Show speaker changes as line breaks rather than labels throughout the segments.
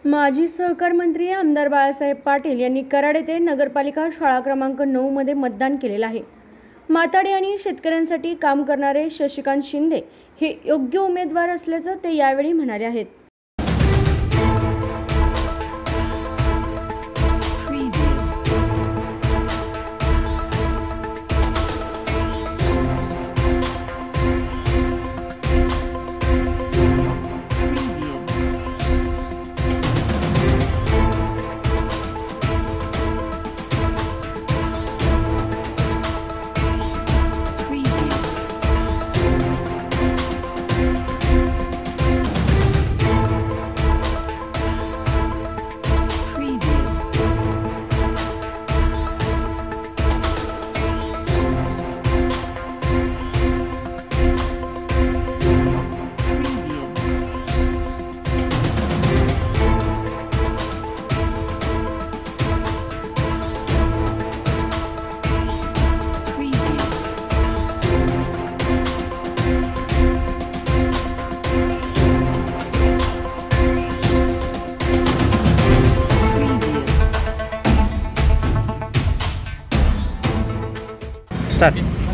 माजी सहकार मंत्री आमदार बाळासाहेब पाटील यांनी कराड येथे नगरपालिका शाळा क्रमांक 9 मध्ये मतदान केलेले आहे। माथाडी आणि शेतकऱ्यांसाठी काम करणारे शशिकांत शिंदे हे योग्य उमेदवार असल्याचं ते यावेळी म्हणाले आहेत।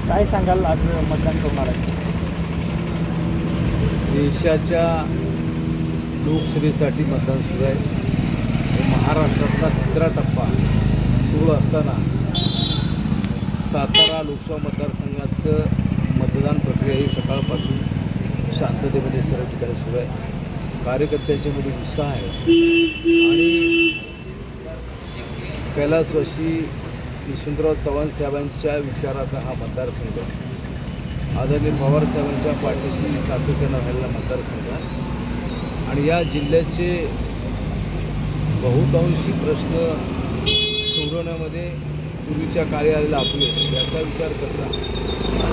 काय सांगाल आज मतदान करणार आहे?
देशाच्या लोकसभेसाठी मतदान सुरू आहे। महाराष्ट्रातला तिसरा टप्पा सुरू असताना सातारा लोकसभा मतदारसंघाचं मतदान प्रक्रिया ही सकाळपासून शांततेमध्ये सर्व ठिकाणी सुरू आहे। कार्यकर्त्यांच्यामध्ये उत्साह आहे आणि कैलासवासी यशवंतराव चव्हाण साहेबांच्या विचाराचा हा मतदारसंघ, आदरणीय पवार साहेबांच्या पाठीशी सातत्यानं राहिलेला मतदारसंघ आणि या जिल्ह्याचे बहुतांशी प्रश्न सोडवण्यामध्ये पूर्वीच्या काळी आलेला अपयश याचा विचार करता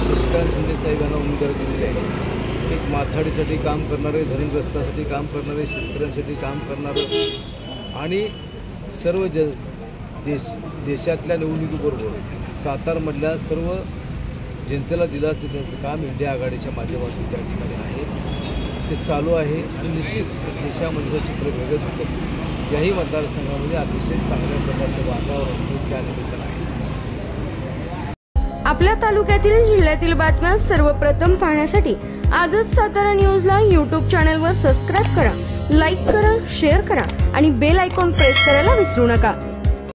शशिकांत शिंदे साहेबांना उमेदवारी दिलेली आहे। एक माथाडीसाठी काम करणारे, धरणग्रस्तासाठी काम करणारे, शेतकऱ्यांसाठी काम करणारं आणि सर्व देशातल्या निवडणुकीबरोबर सातारमधल्या सर्व जनतेला दिलासा देण्याचं काम इंडिया आघाडीच्या माध्यमातून त्या ठिकाणी आहे, ते चालू आहे आणि निश्चित देशामधलं चित्र वेगळं दिसतं। याही मतदारसंघामध्ये अतिशय चांगल्या प्रकारचं वातावरण त्या निमित्तानं आहे।
आपल्या तालुक्यातील जिल्ह्यातील बातम्या सर्वप्रथम पाहण्यासाठी आजच सातारा न्यूजला YouTube चॅनलवर सबस्क्राइब करा, लाईक करा, शेअर करा आणि बेल आयकॉन प्रेस करायला विसरू नका।